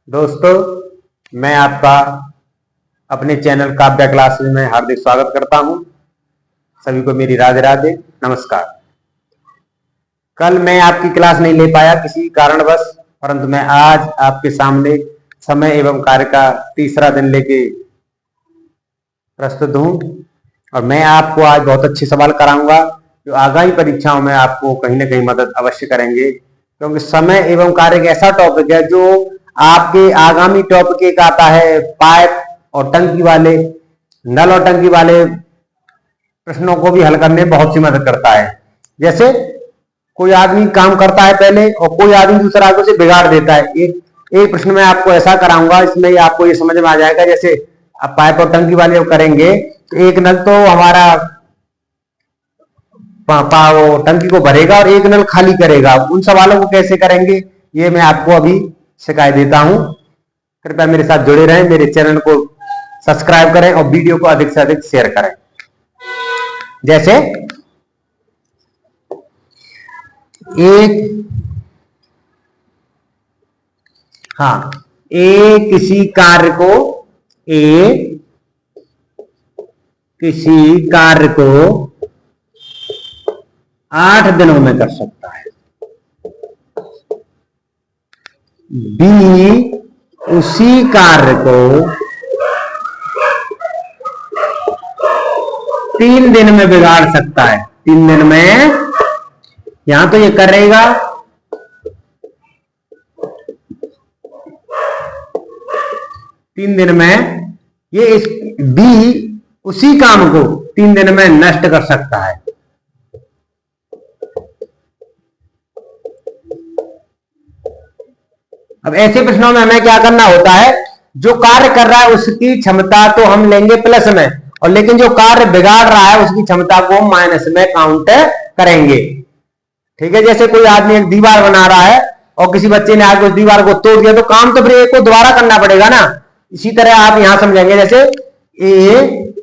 दोस्तों, मैं आपका अपने चैनल काव्या क्लासेस में हार्दिक स्वागत करता हूं। सभी को मेरी राधे राधे, नमस्कार। कल मैं आपकी क्लास नहीं ले पाया किसी कारणवश, परंतु मैं आज आपके सामने समय एवं कार्य का तीसरा दिन लेके प्रस्तुत हूं और मैं आपको आज बहुत अच्छे सवाल कराऊंगा जो आगामी परीक्षाओं में आपको कहीं ना कहीं मदद अवश्य करेंगे, क्योंकि समय एवं कार्य एक ऐसा टॉपिक है जो आपके आगामी टॉपिक एक आता है पाइप और टंकी वाले, नल और टंकी वाले प्रश्नों को भी हल करने में बहुत सी मदद करता है। जैसे कोई आदमी काम करता है पहले और कोई आदमी दूसरा आगे उसे बिगाड़ देता है। एक प्रश्न में आपको ऐसा कराऊंगा, इसमें आपको ये समझ में आ जाएगा। जैसे अब पाइप और टंकी वाले करेंगे तो एक नल तो हमारा टंकी को भरेगा और एक नल खाली करेगा। उन सवालों को कैसे करेंगे ये मैं आपको अभी सिखा देता हूं। कृपया मेरे साथ जुड़े रहें, मेरे चैनल को सब्सक्राइब करें और वीडियो को अधिक से अधिक शेयर करें। जैसे किसी कार्य को 8 दिनों में कर सकता है। बी उसी कार्य को 3 दिन में बिगाड़ सकता है। 3 दिन में यहां तो ये करेगा, तीन दिन में ये इस बी उसी काम को 3 दिन में नष्ट कर सकता है। अब ऐसे प्रश्नों में हमें क्या करना होता है, जो कार्य कर रहा है उसकी क्षमता तो हम लेंगे प्लस में, और लेकिन जो कार्य बिगाड़ रहा है उसकी क्षमता को माइनस में काउंट करेंगे। ठीक है, जैसे कोई आदमी एक दीवार बना रहा है और किसी बच्चे ने आके उस दीवार को तोड़ दिया तो काम तो फिर एक को दोबारा करना पड़ेगा ना। इसी तरह आप यहां समझेंगे, जैसे ए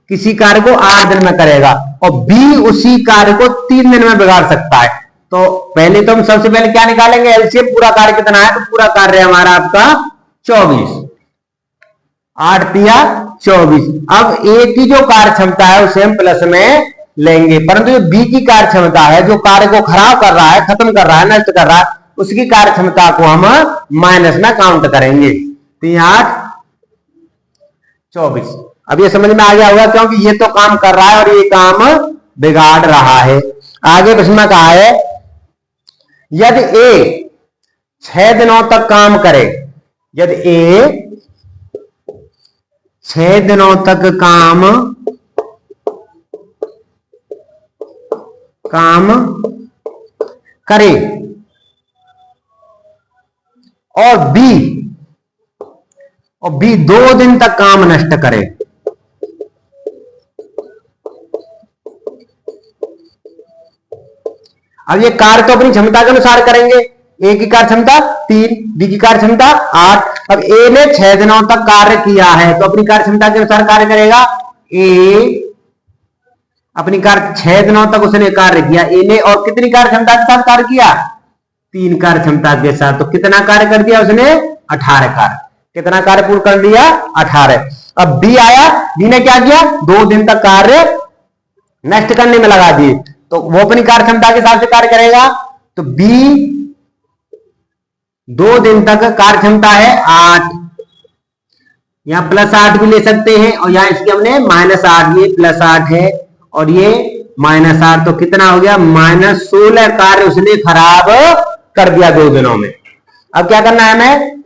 किसी कार्य को 8 दिन में करेगा और बी उसी कार्य को 3 दिन में बिगाड़ सकता है। तो पहले तो हम सबसे पहले क्या निकालेंगे, एलसीएम। पूरा कार्य कितना है, तो पूरा कार्य हमारा आपका 24, 8 तिया 24। अब ए की जो कार्य क्षमता है उसे हम प्लस में लेंगे, परंतु जो बी की कार्य क्षमता है, जो कार्य को खराब कर रहा है, खत्म कर रहा है, नष्ट कर रहा है, उसकी कार्य क्षमता को हम माइनस में काउंट करेंगे। 3 8 24। अब ये समझ में आ गया होगा, क्योंकि ये तो काम कर रहा है और ये काम बिगाड़ रहा है। आगे प्रश्न में कहा है, यदि ए 6 दिनों तक काम करे, यदि ए 6 दिनों तक काम करे और बी 2 दिन तक काम नष्ट करे, अब ये कार्य तो अपनी क्षमता के अनुसार करेंगे। ए की कार्य क्षमता 3, बी की कार्य क्षमता 8। अब ए ने 6 दिनों तक कार्य किया है तो अपनी कार्य क्षमता के अनुसार कार्य करेगा। ए अपनी कार्य 6 दिनों तक उसने कार्य किया, ए ने, और कितनी कार्य क्षमता के साथ कार्य किया, 3 कार्य क्षमता के साथ। तो कितना कार्य कर दिया उसने, 18 कार्य। कितना कार्य पूर्ण कर दिया, 18। अब बी आया, बी ने क्या किया, 2 दिन तक कार्य नष्ट करने में लगा दिए, तो वो अपनी कार्य क्षमता के हिसाब से कार्य करेगा। तो बी 2 दिन तक कार्य क्षमता है 8, यहां प्लस 8 भी ले सकते हैं, और यहां इसके हमने -8, ये +8 है और ये -8, तो कितना हो गया, -16 कार्य उसने खराब कर दिया 2 दिनों में। अब क्या करना है, हमें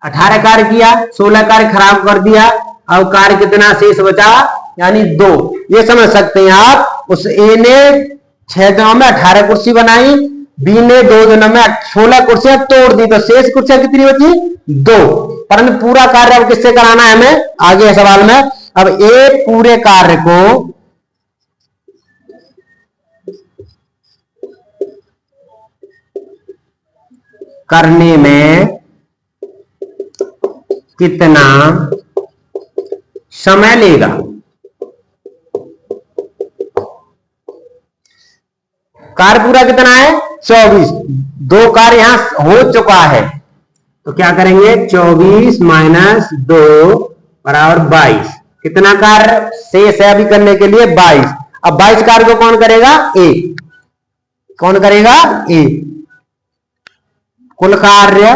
18 कार्य किया, 16 कार्य खराब कर दिया, अब कार्य कितना शेष बचा, यानी 2। ये समझ सकते हैं आप, उस ए ने 6 दिनों में 18 कुर्सी बनाई, बी ने 2 दिनों में 16 कुर्सियां तोड़ दी, तो शेष कुर्सियां कितनी बची, 2। परंतु पूरा कार्य अब किससे कराना है हमें, आगे सवाल में। अब ए पूरे कार्य को करने में कितना समय लेगा, कार्य पूरा कितना है, 24। 2 कार्य यहां हो चुका है, तो क्या करेंगे, 24 माइनस 2 बराबर 22। कितना कार्य शेष है अभी करने के लिए, 22। अब 22 कार्य को कौन करेगा, ए। कौन करेगा, ए। कुल कार्य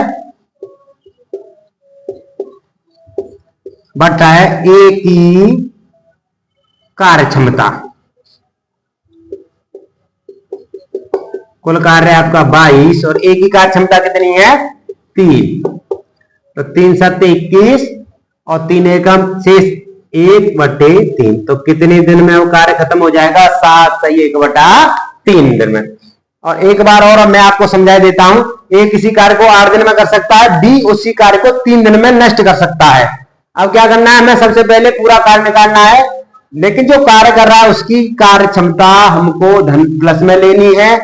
बटा है ए की कार्य क्षमता। कुल कार्य आपका 22 और ए की कार्य क्षमता कितनी है, 3। तो 3 7 21 और 3 एकम शेष 1/3। तो कितने दिन में वो कार्य खत्म हो जाएगा, 7 सही 1/3 दिन में। और एक बार और मैं आपको समझा देता हूं, ए किसी कार्य को 8 दिन में कर सकता है, बी उसी कार्य को 3 दिन में नष्ट कर सकता है। अब क्या करना है, हमें सबसे पहले पूरा कार्य निकालना है, लेकिन जो कार्य कर रहा है उसकी कार्य क्षमता हमको धन प्लस में लेनी है,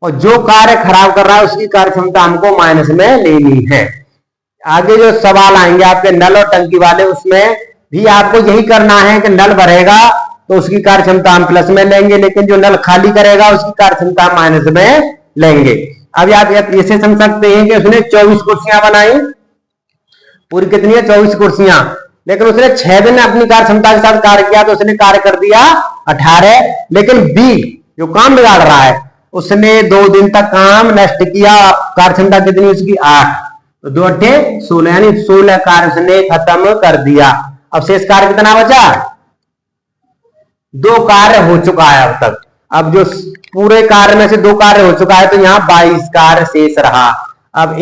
और जो कार्य खराब कर रहा है उसकी कार्य क्षमता हमको माइनस में लेनी है। आगे जो सवाल आएंगे आपके नल और टंकी वाले, उसमें भी आपको यही करना है कि नल भरेगा तो उसकी कार्य क्षमता हम प्लस में लेंगे, लेकिन जो नल खाली करेगा उसकी कार्य क्षमता माइनस में लेंगे। अब आप ऐसे समझ सकते हैं कि उसने 24 कुर्सियां बनाई, पूरी कितनी है, 24 कुर्सियां, लेकिन उसने 6 दिन अपनी कार्य क्षमता के साथ कार्य किया, तो उसने कार्य कर दिया 18। लेकिन बी जो काम बिगाड़ रहा है उसने 2 दिन तक काम नष्ट किया, कार्य क्षमता कितनी उसकी 8, तो 2 8 16, यानी 16 कार्य उसने खत्म कर दिया। अब शेष कार्य कितना बचा, 2 कार्य हो चुका है अब तक। अब जो पूरे कार्य में से 2 कार्य हो चुका है, तो यहाँ 22 कार्य शेष रहा। अब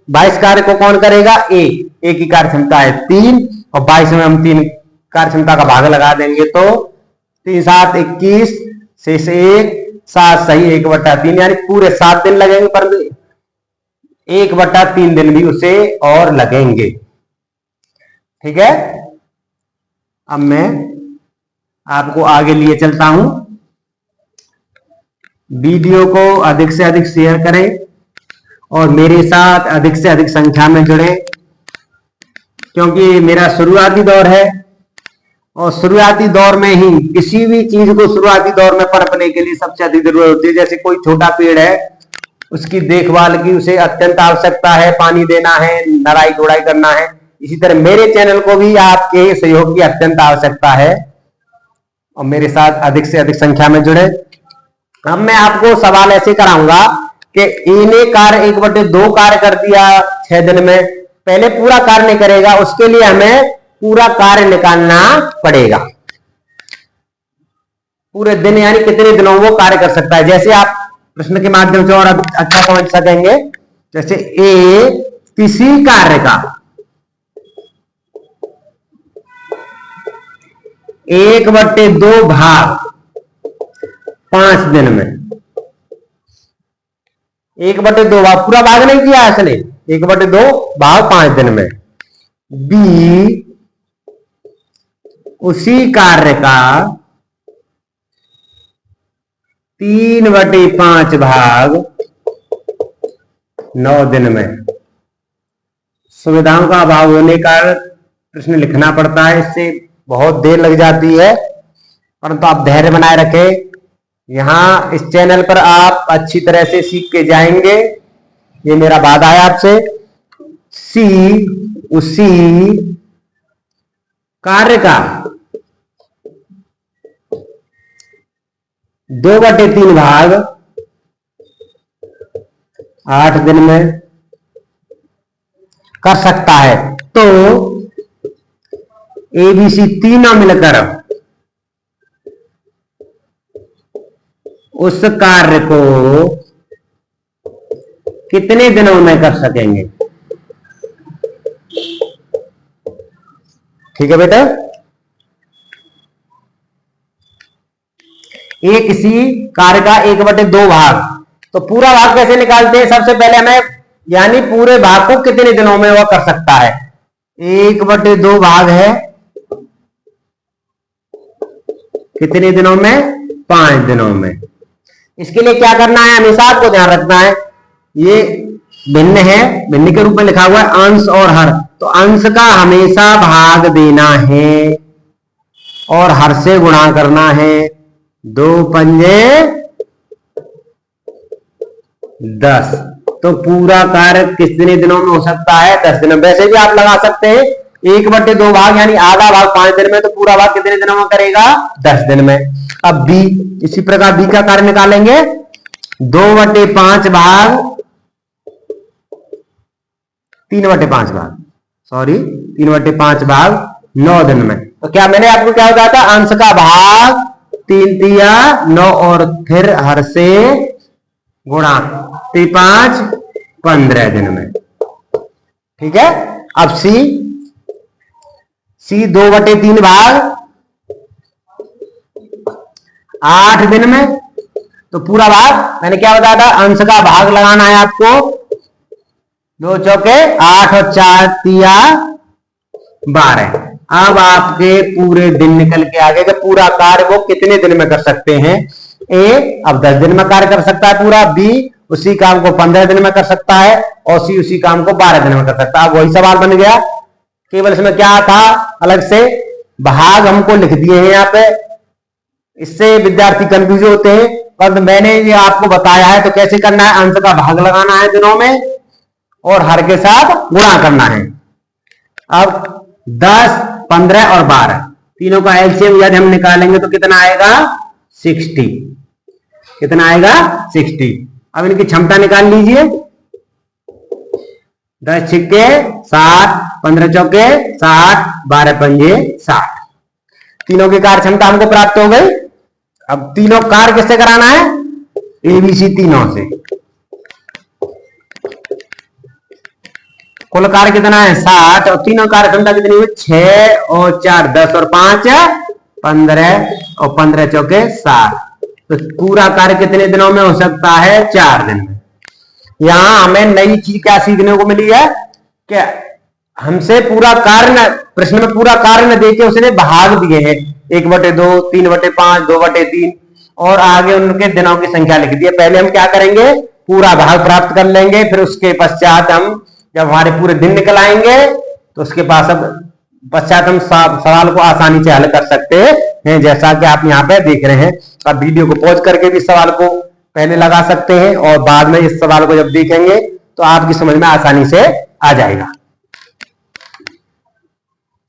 22 कार्य को कौन करेगा, ए की कार्य क्षमता है 3, और 22 में हम 3 कार्य क्षमता का भाग लगा देंगे, तो 3 7 21 शेष 1 7 सही 1/3, यानी पूरे 7 दिन लगेंगे, पर 1/3 दिन भी उसे और लगेंगे। ठीक है, अब मैं आपको आगे लिए चलता हूं। वीडियो को अधिक से अधिक शेयर करें और मेरे साथ अधिक से अधिक संख्या में जुड़ें, क्योंकि मेरा शुरुआती दौर है, और शुरुआती दौर में ही किसी भी चीज को शुरुआती दौर में पनपने के लिए सबसे अधिक जरूरत होती है। जैसे कोई छोटा पेड़ है, उसकी देखभाल की उसे अत्यंत आवश्यकता है, पानी देना है, नराई गुड़ाई करना है। इसी तरह मेरे चैनल को भी आपके सहयोग की अत्यंत आवश्यकता है, और मेरे साथ अधिक से अधिक संख्या में जुड़े। अब मैं आपको सवाल ऐसे कराऊंगा कि ए ने कार्य 1/2 कार्य कर दिया 6 दिन में, पहले पूरा कार्य नहीं करेगा, उसके लिए हमें पूरा कार्य निकालना पड़ेगा। पूरे दिन यानी कितने दिनों वो कार्य कर सकता है। जैसे आप प्रश्न के माध्यम से और अच्छा समझ सकेंगे, जैसे ए किसी कार्य का 1/2 भाग 5 दिन में, 1/2 भाग, पूरा भाग नहीं किया इसने, 1/2 भाग 5 दिन में। बी उसी कार्य का 3/5 भाग 9 दिन में। सुविधाओं का अभाव होने का प्रश्न लिखना पड़ता है, इससे बहुत देर लग जाती है, परंतु आप धैर्य बनाए रखें। यहां इस चैनल पर आप अच्छी तरह से सीख के जाएंगे, ये मेरा वादा है आपसे। सी उसी कार्य का 2/3 भाग 8 दिन में कर सकता है। तो ABC तीनों मिलकर उस कार्य को कितने दिनों में कर सकेंगे। ठीक है बेटा, ये किसी कार्य का 1/2 भाग, तो पूरा भाग कैसे निकालते हैं, सबसे पहले हमें यानी पूरे भाग को कितने दिनों में वह कर सकता है। 1/2 भाग है कितने दिनों में, 5 दिनों में। इसके लिए क्या करना है, हमेशा आपको ध्यान रखना है, ये भिन्न है, भिन्न के रूप में लिखा हुआ है अंश और हर, तो अंश का हमेशा भाग देना है और हर से गुणा करना है। 2 पंजे 10, तो पूरा कार्य कितने दिनों में हो सकता है? 10 दिनों में। वैसे भी आप लगा सकते हैं 1/2 भाग यानी आधा भाग 5 दिन में, तो पूरा भाग कितने दिनों में करेगा? 10 दिन में। अब बी, इसी प्रकार बी का कार्य निकालेंगे 2/5 भाग 3/5 भाग, सॉरी 3/5 भाग 9 दिन में। तो क्या मैंने आपको क्या बताया था? अंश का भाग 3 तिया 9 और फिर हर से गुणा 5 15 दिन में। ठीक है। अब सी 2/3 भाग 8 दिन में। तो पूरा भाग मैंने क्या बताया था? अंश का भाग लगाना है आपको। 2 चौके 8 और 4 तिया 12। अब आपके पूरे दिन निकल के आ गए कि पूरा कार्य वो कितने दिन में कर सकते हैं। ए अब 10 दिन में कार्य कर सकता है पूरा। बी उसी काम को 15 दिन में कर सकता है और सी उसी काम को 12 दिन में कर सकता है। अब वही सवाल बन गया, केवल इसमें क्या था अलग से भाग हमको लिख दिए हैं यहाँ पे। इससे विद्यार्थी कंफ्यूज होते हैं, पर मैंने ये आपको बताया है। तो कैसे करना है? अंश का भाग लगाना है दिनों में और हर के साथ गुणा करना है। अब 10, 15 और 12 तीनों का एलसीएम यदि हम निकालेंगे तो कितना आएगा? 60। कितना आएगा? 60। अब इनकी क्षमता निकाल लीजिए। 10 छिक्के 60, 15 चौके 60, 12 पंजे 60। तीनों की कार्य क्षमता हमको प्राप्त हो गई। अब तीनों कार्य किससे कराना है? एबीसी तीनों से। कुल कार्य कितना है? 60 और तीनों कार्य क्षमता कितनी हुई? 6 और 4 10 और 5 15 और 15 चौके 60। तो पूरा कार्य कितने दिनों में हो सकता है? 4 दिन में। यहां हमें नई चीज क्या सीखने को मिली है कि हमसे पूरा कार्य प्रश्न में पूरा कार्य न देके उसने भाग दिए हैं 1/2, 3/5, 2/3 और आगे उनके दिनों की संख्या लिख दी है। पहले हम क्या करेंगे? पूरा भाग प्राप्त कर लेंगे, फिर उसके पश्चात हम जब हमारे पूरे दिन निकल आएंगे तो उसके पास अब पश्चात हम सवाल को आसानी से हल कर सकते हैं, जैसा कि आप यहाँ पे देख रहे हैं। अब वीडियो को पॉज करके भी सवाल को पहले लगा सकते हैं और बाद में इस सवाल को जब देखेंगे तो आपकी समझ में आसानी से आ जाएगा।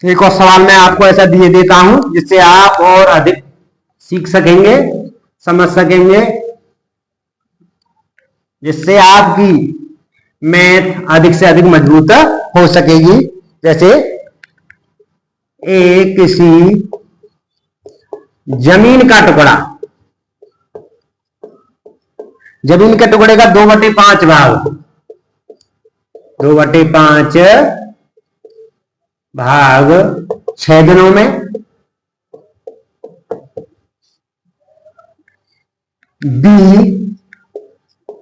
एक और सवाल मैं आपको ऐसा दिए देता हूं जिससे आप और अधिक सीख सकेंगे, समझ सकेंगे, जिससे आपकी मैथ अधिक से अधिक मजबूत हो सकेगी। जैसे एक किसी जमीन का टुकड़ा, जमीन के टुकड़े का 2/5 भाग 6 दिनों में। बी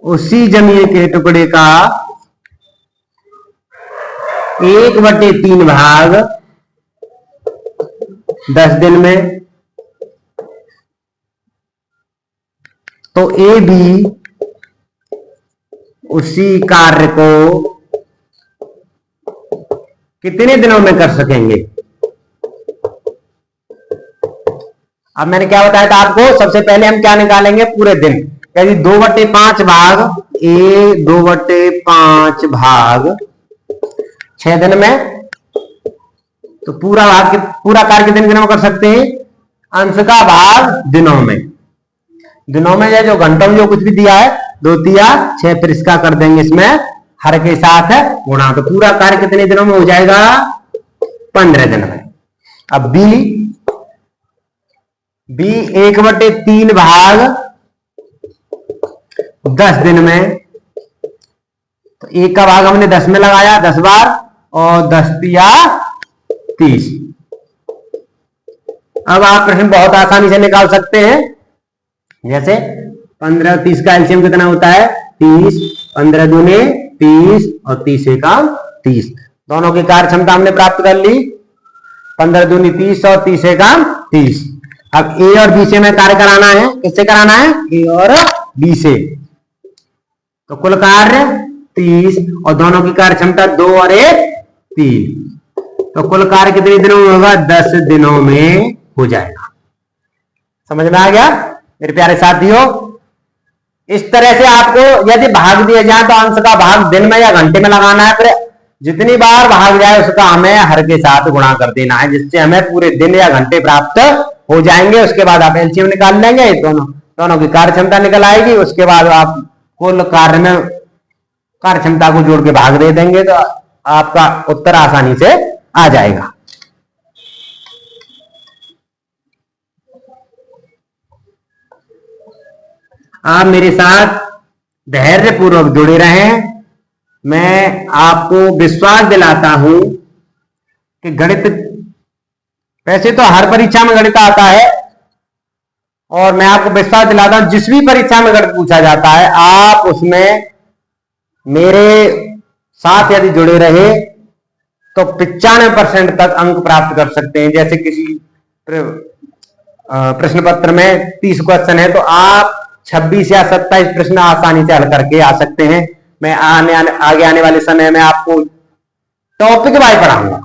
उसी जमीन के टुकड़े का 1/3 भाग 10 दिन में। तो ए बी उसी कार्य को कितने दिनों में कर सकेंगे? अब मैंने क्या बताया था आपको? सबसे पहले हम क्या निकालेंगे? पूरे दिन। यदि 2/5 भाग 2/5 भाग 6 दिन में, तो पूरा कार्य कितने दिनों में कर सकते हैं? अंश का भाग दिनों में। दिनों में जो घंटों में जो कुछ भी दिया है 2 तिया 6, फिर इसका कर देंगे इसमें हर के साथ गुणा। तो पूरा कार्य कितने दिनों में हो जाएगा? 15 दिन में। अब बी 1/3 भाग 10 दिन में। तो 1 का भाग हमने 10 में लगाया 10 बार और 10 तिया 30। अब आप प्रश्न बहुत आसानी से निकाल सकते हैं। जैसे 15 और 30 का एलसीएम कितना होता है? 30। 15 दूने 30 और 30 एका 30। दोनों की कार्य क्षमता हमने प्राप्त कर ली। 15 दूनी 30 और 30 एका 30। अब ए और बी से में कार्य कराना है। किससे कराना है? ए और बी से। तो कुल कार्य 30 और दोनों की कार्य क्षमता 2 और 1 3। तो कुल कार्य कितने दिनों में होगा? 10 दिनों में हो जाएगा। समझ में आ गया मेरे प्यारे साथियों? इस तरह से आपको यदि भाग दिया जाए तो अंश का भाग दिन में या घंटे में लगाना है, फिर जितनी बार भाग जाए उसका हमें हर के साथ गुणा कर देना है, जिससे हमें पूरे दिन या घंटे प्राप्त हो जाएंगे। उसके बाद आप एलसीएम निकाल लेंगे, दोनों की कार्य क्षमता निकल आएगी। उसके बाद आप कुल कार्य में कार्य क्षमता को जोड़ के भाग दे देंगे तो आपका उत्तर आसानी से आ जाएगा। आप मेरे साथ धैर्य पूर्वक जुड़े रहें। मैं आपको विश्वास दिलाता हूं कि गणित, वैसे तो हर परीक्षा में गणित आता है, और मैं आपको विश्वास दिलाता हूं जिस भी परीक्षा में गणित पूछा जाता है आप उसमें मेरे साथ यदि जुड़े रहे तो 95% तक अंक प्राप्त कर सकते हैं। जैसे किसी प्रश्न पत्र में 30 क्वेश्चन है तो आप 26 या 27 प्रश्न आसानी से हल करके आ सकते हैं। मैं आगे आने वाले समय में आपको टॉपिक वाइज पढ़ाऊंगा।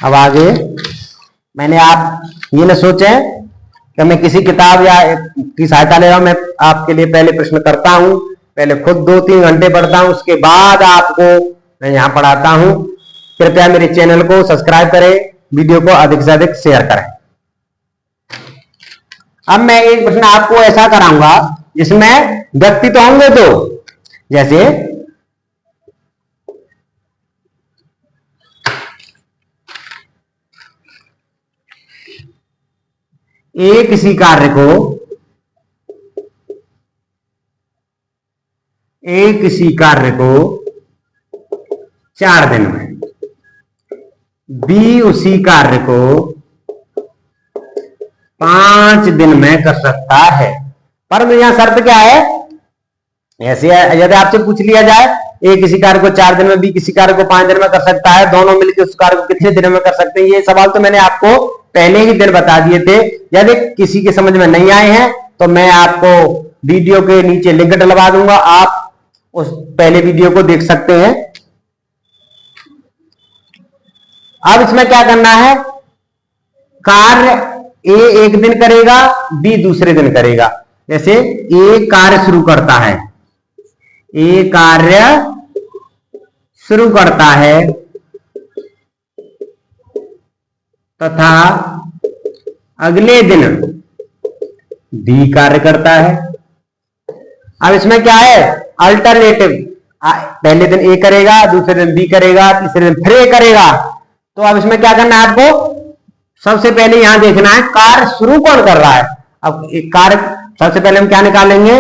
अब आगे मैंने आप ये न सोचे कि मैं किसी किताब या की सहायता ले रहा हूं। मैं आपके लिए पहले प्रश्न करता हूं, पहले खुद 2-3 घंटे पढ़ता हूं, उसके बाद आपको मैं यहां पढ़ाता हूं। कृपया मेरे चैनल को सब्सक्राइब करें, वीडियो को अधिक से अधिक शेयर करें। अब मैं एक प्रश्न आपको ऐसा कराऊंगा जिसमें व्यक्ति तो होंगे दो, जैसे किसी कार्य को 4 दिन में, बी उसी कार्य को 5 दिन में कर सकता है। पर यहां शर्त क्या है? ऐसे यदि आपसे पूछ लिया जाए ए किसी कार्य को 4 दिन में, बी किसी कार्य को 5 दिन में कर सकता है, दोनों मिलकर उस कार्य को कितने दिन में कर सकते हैं, ये सवाल तो मैंने आपको पहले ही दिन बता दिए थे। यदि किसी के समझ में नहीं आए हैं तो मैं आपको वीडियो के नीचे लिंक डलवा दूंगा, आप उस पहले वीडियो को देख सकते हैं। अब इसमें क्या करना है? कार्य ए एक दिन करेगा, बी दूसरे दिन करेगा। जैसे ए कार्य शुरू करता है, ए कार्य शुरू करता है तथा अगले दिन बी कार्य करता है। अब इसमें क्या है? अल्टरनेटिव, पहले दिन ए करेगा, दूसरे दिन बी करेगा, तीसरे दिन फिर ए करेगा। तो अब इसमें क्या करना है आपको? सबसे पहले यहां देखना है कार्य शुरू कौन कर रहा है। अब एक कार्य सबसे पहले हम क्या निकालेंगे?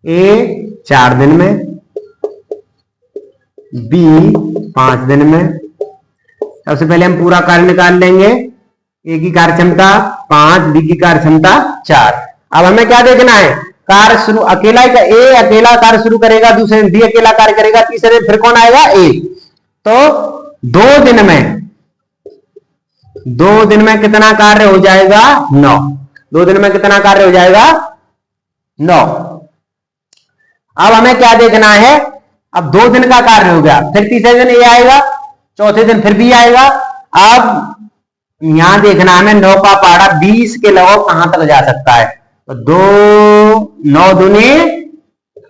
ए 4 दिन में, बी 5 दिन में। सबसे पहले हम पूरा कार्य निकाल लेंगे। ए की कार्य क्षमता 5, बी की कार्य क्षमता 4। अब हमें क्या देखना है? कार्य शुरू अकेला ए अकेला कार्य शुरू करेगा, दूसरे दिन बी अकेला कार्य करेगा, तीसरे दिन फिर कौन आएगा? ए। तो 2 दिन में कितना कार्य हो जाएगा? 9। 2 दिन में कितना कार्य हो जाएगा? 9। अब हमें क्या देखना है? अब 2 दिन का कार्य हो गया, फिर तीसरे दिन ए आएगा, चौथे दिन फिर बी आएगा। अब यहां देखना हमें 9 का पहाड़ा 20 के लगभग कहां तक जा सकता है। तो 9 दूनी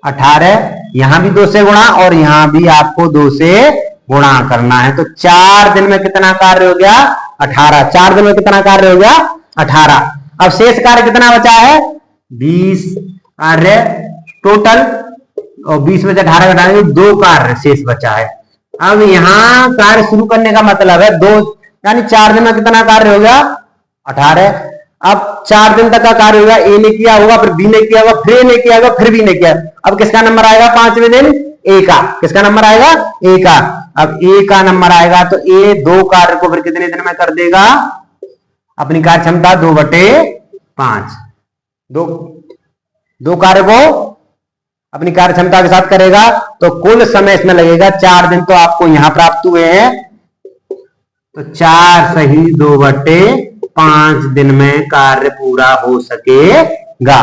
18, यहां भी 2 से गुणा और यहां भी आपको 2 से गुणा करना है। तो 4 दिन में कितना कार्य हो गया? 18। 4 दिन में कितना कार्य हो गया? 18। अब शेष कार्य कितना बचा है? 20 कार्य टोटल, और 20 में से 18 घटाएंगे 2 कार्य शेष बचा है। अब यहां कार्य शुरू करने का मतलब है 2, यानी 4 दिन में कितना कार्य हो गया? 18। अब 4 दिन तक का कार्य होगा, ए ने किया होगा, फिर बी ने किया होगा, फिर ए ने किया होगा, फिर बी ने किया। अब किसका नंबर आएगा 5वें दिन? ए का। किसका नंबर आएगा? ए का। अब ए का नंबर आएगा तो ए 2 कार्य को फिर कितने दिन में कर देगा? अपनी कार्य क्षमता 2/5। 2 कार्य को अपनी कार्य क्षमता के साथ करेगा तो कुल समय इसमें लगेगा 4 दिन। तो आपको यहां प्राप्त हुए हैं, तो 4 सही 2/5 दिन में कार्य पूरा हो सकेगा।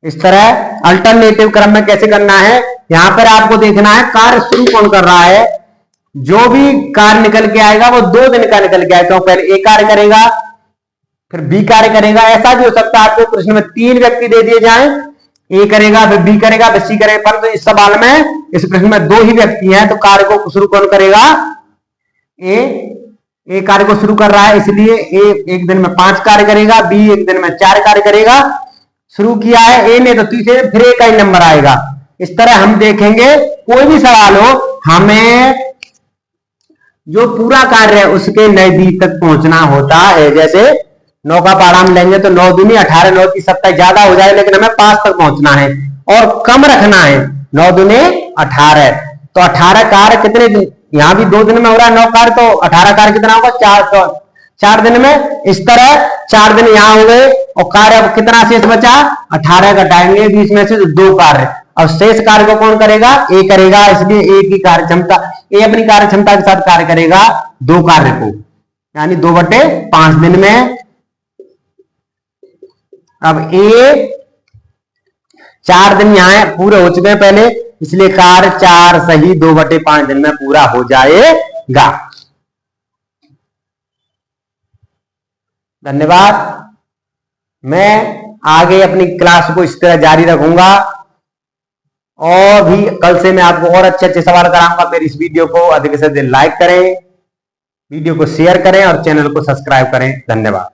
इस तरह अल्टरनेटिव क्रम में कैसे करना है? यहां पर आपको देखना है कार्य शुरू कौन कर रहा है। जो भी कार्य निकल के आएगा वो 2 दिन का निकल के आएगा। तो पहले ए कार्य करेगा, फिर बी कार्य करेगा। ऐसा भी हो सकता है आपको प्रश्न में 3 व्यक्ति दे दिए जाएं, ए करेगा, फिर बी करेगा, फिर सी करेगा, परंतु इस सवाल में, इस प्रश्न में 2 ही व्यक्ति हैं, तो कार्य को शुरू कौन करेगा? ए कार्य को शुरू कर रहा है, इसलिए ए एक दिन में 5 कार्य करेगा, बी एक दिन में 4 कार्य करेगा। शुरू किया है ए ने, तो तीसरे फिर ए का ही नंबर आएगा। इस तरह हम देखेंगे कोई भी सवाल हो, हमें जो पूरा कार्य है उसके नजदीक तक पहुंचना होता है। जैसे 9 का पारा हम लेंगे तो 9 दूनी 18, 9 की 27 ज्यादा हो जाए, लेकिन हमें 5 तक पहुंचना है और कम रखना है। 9 दूनी 18, तो 18 कार्य कितने दिन, यहां भी 2 दिन में हो रहा है 9 कार्य, तो 18 कार्य कितना होगा? 4 दिन में। इस तरह 4 दिन यहां हो गए और कार्य अब कितना शेष बचा? 18 घटाएंगे 20 में से 2 कार्य। अब शेष कार्य को कौन करेगा? ए करेगा, इसलिए ए की कार्य क्षमता, ए अपनी कार्य क्षमता के साथ कार्य करेगा 2 कार्य को, यानी 2/5 दिन में। अब ए 4 दिन यहां पूरे हो चुके हैं पहले, इसलिए कार्य 4 सही 2/5 दिन में पूरा हो जाएगा। धन्यवाद। मैं आगे अपनी क्लास को इस तरह जारी रखूंगा और भी कल से मैं आपको और अच्छे अच्छे सवाल कराऊंगा। मेरी इस वीडियो को अधिक से अधिक लाइक करें, वीडियो को शेयर करें और चैनल को सब्सक्राइब करें। धन्यवाद।